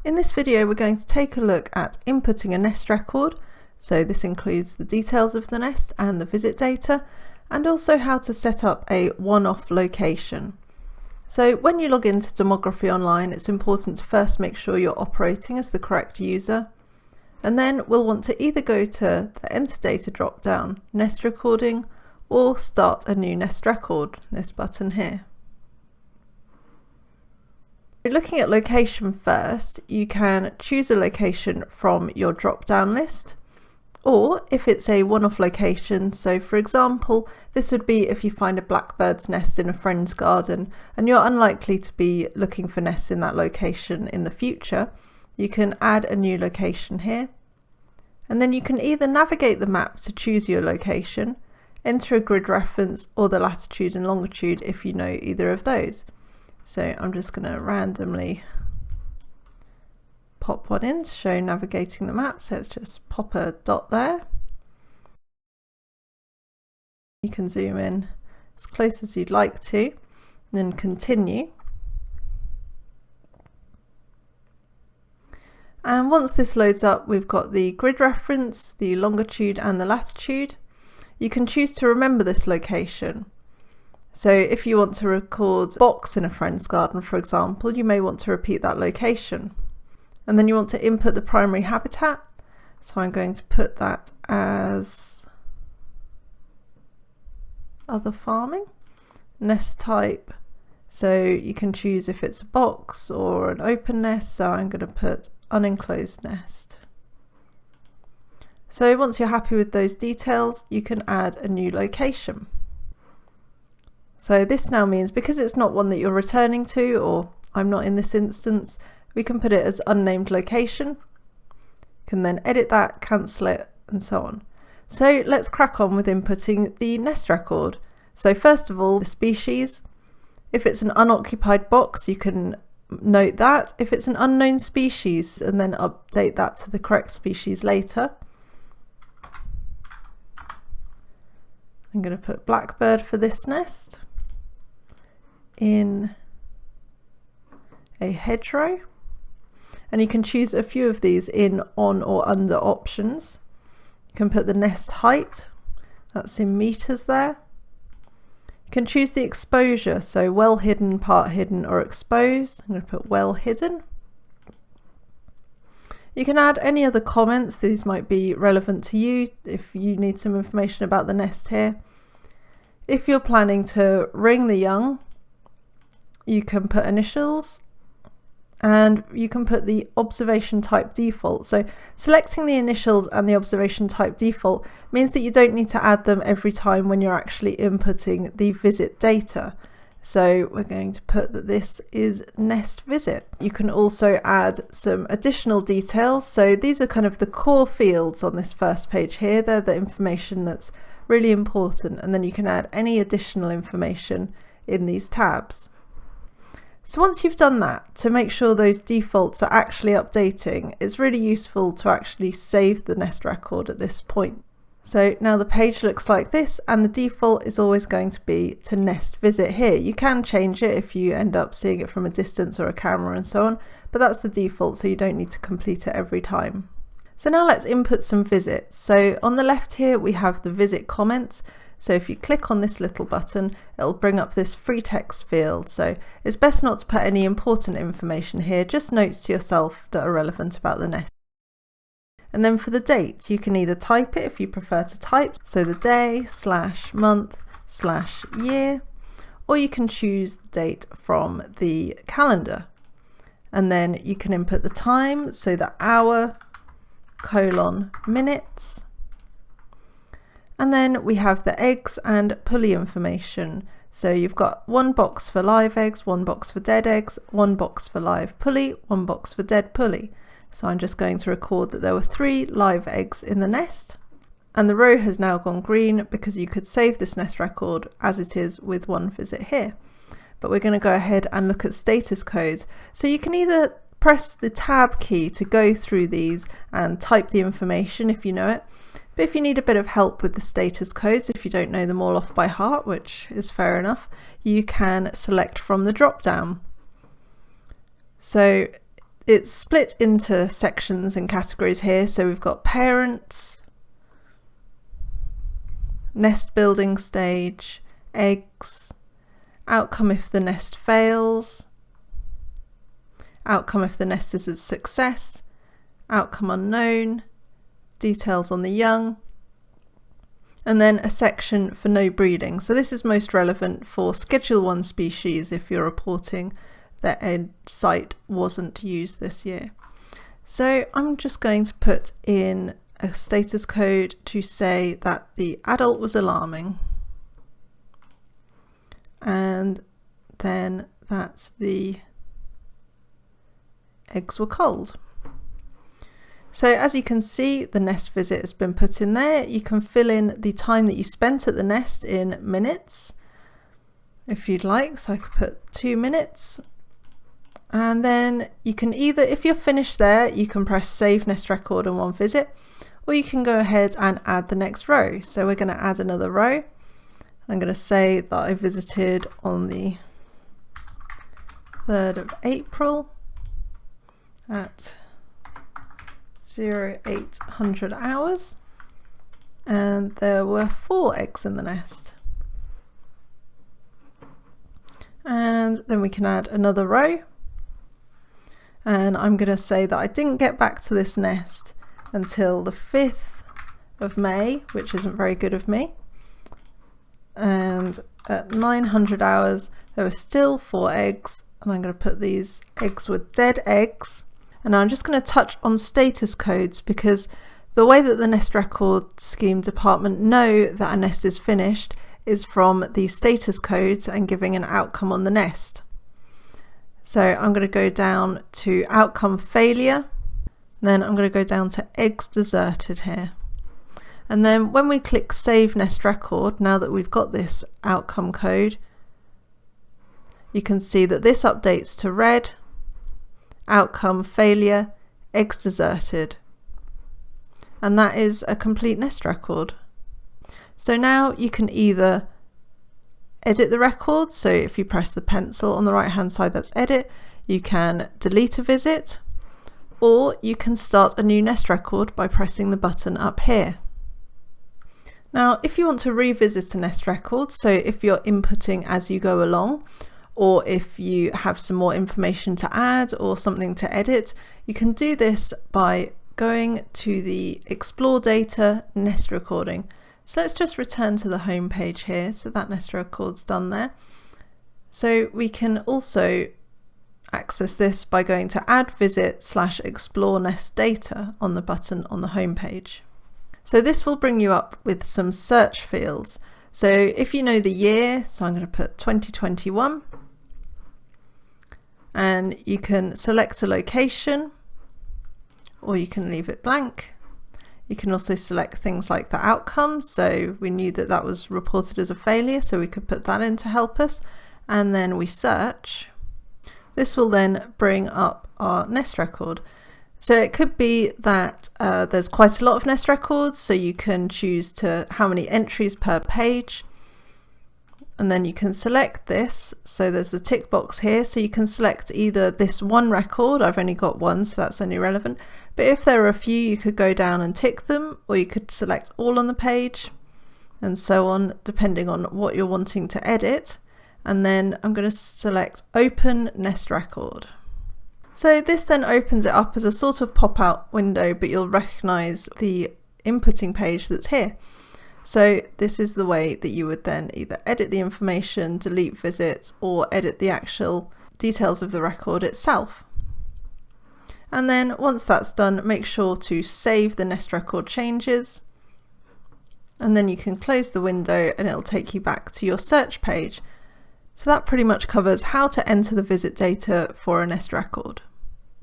In this video we're going to take a look at inputting a nest record, so this includes the details of the nest and the visit data, and also how to set up a one-off location. So when you log into Demography Online, it's important to first make sure you're operating as the correct user, and then we'll want to either go to the Enter Data drop-down, Nest Recording, or Start a New Nest Record, this button here. Looking at location first, you can choose a location from your drop-down list, or if it's a one-off location, so for example this would be if you find a blackbird's nest in a friend's garden and you're unlikely to be looking for nests in that location in the future, you can add a new location here, and then you can either navigate the map to choose your location, enter a grid reference, or the latitude and longitude if you know either of those. So I'm just going to randomly pop one in to show navigating the map. So let's just pop a dot there. You can zoom in as close as you'd like to, and then continue. And once this loads up, we've got the grid reference, the longitude and the latitude. You can choose to remember this location. So if you want to record a box in a friend's garden, for example, you may want to repeat that location. And then you want to input the primary habitat. So I'm going to put that as other farming. Nest type. So you can choose if it's a box or an open nest. So I'm going to put unenclosed nest. So once you're happy with those details, you can add a new location. So this now means, because it's not one that you're returning to, or I'm not in this instance, we can put it as unnamed location. Can then edit that, cancel it, and so on. So let's crack on with inputting the nest record. So first of all, the species. If it's an unoccupied box, you can note that. If it's an unknown species, and then update that to the correct species later. I'm going to put blackbird for this nest in a hedgerow, and you can choose a few of these in on or under options. You can put the nest height, that's in meters there. You can choose the exposure, so well hidden, part hidden, or exposed. I'm going to put well hidden. You can add any other comments. These might be relevant to you if you need some information about the nest here. If you're planning to ring the young, you can put initials, and you can put the observation type default. So selecting the initials and the observation type default means that you don't need to add them every time when you're actually inputting the visit data. So we're going to put that this is nest visit. You can also add some additional details. So these are kind of the core fields on this first page here. They're the information that's really important, and then you can add any additional information in these tabs. So once you've done that, to make sure those defaults are actually updating, it's really useful to actually save the nest record at this point. So now the page looks like this, and the default is always going to be to nest visit here. You can change it if you end up seeing it from a distance or a camera and so on, but that's the default, so you don't need to complete it every time. So now let's input some visits. So on the left here we have the visit comments. So if you click on this little button, it'll bring up this free text field. So it's best not to put any important information here, just notes to yourself that are relevant about the nest. And then for the date, you can either type it if you prefer to type, so the day / month / year, or you can choose the date from the calendar. And then you can input the time, so the hour, minutes. And then we have the eggs and pulley information. So you've got one box for live eggs, one box for dead eggs, one box for live pulley, one box for dead pulley. So I'm just going to record that there were 3 live eggs in the nest. And the row has now gone green because you could save this nest record as it is with one visit here. But we're going to go ahead and look at status codes. So you can either press the tab key to go through these and type the information if you know it. But if you need a bit of help with the status codes, if you don't know them all off by heart, which is fair enough, you can select from the drop down. So it's split into sections and categories here. So we've got parents, nest building stage, eggs, outcome if the nest fails, outcome if the nest is a success, outcome unknown, details on the young, and then a section for no breeding. So this is most relevant for Schedule 1 species if you're reporting that a site wasn't used this year. So I'm just going to put in a status code to say that the adult was alarming, and then that the eggs were cold. So as you can see, the nest visit has been put in there. You can fill in the time that you spent at the nest in minutes if you'd like. So I could put 2 minutes. And then you can either, if you're finished there, you can press Save Nest Record in one visit, or you can go ahead and add the next row. So we're going to add another row. I'm going to say that I visited on the 3rd of April at 0800 hours, and there were 4 eggs in the nest. And then we can add another row, and I'm going to say that I didn't get back to this nest until the 5th of May, which isn't very good of me, and at 900 hours there were still 4 eggs, and I'm going to put these eggs were dead eggs. And now I'm just going to touch on status codes, because the way that the Nest Record Scheme Department know that a nest is finished is from the status codes and giving an outcome on the nest. So I'm going to go down to outcome failure, then I'm going to go down to eggs deserted here. And then when we click Save Nest Record, now that we've got this outcome code, you can see that this updates to red, outcome failure, eggs deserted, and that is a complete nest record. So now you can either edit the record, so if you press the pencil on the right hand side, that's edit, you can delete a visit, or you can start a new nest record by pressing the button up here. Now if you want to revisit a nest record, so if you're inputting as you go along, or if you have some more information to add or something to edit, you can do this by going to the Explore Data Nest Recording. So let's just return to the home page here, so that nest record's done there. So we can also access this by going to Add Visit / Explore Nest Data on the button on the home page. So this will bring you up with some search fields. So if you know the year, so I'm going to put 2021, and you can select a location, or you can leave it blank. You can also select things like the outcome, so we knew that that was reported as a failure, so we could put that in to help us, and then we search. This will then bring up our nest record. So it could be that there's quite a lot of nest records, so you can choose to how many entries per page, and then you can select this. So there's the tick box here, so you can select either this one record. I've only got one, so that's only relevant, but if there are a few, you could go down and tick them, or you could select all on the page, and so on, depending on what you're wanting to edit. And then I'm going to select Open Nest Record. So this then opens it up as a sort of pop-out window, but you'll recognize the inputting page that's here. So this is the way that you would then either edit the information, delete visits, or edit the actual details of the record itself. And then once that's done, make sure to save the nest record changes, and then you can close the window and it'll take you back to your search page. So that pretty much covers how to enter the visit data for a nest record.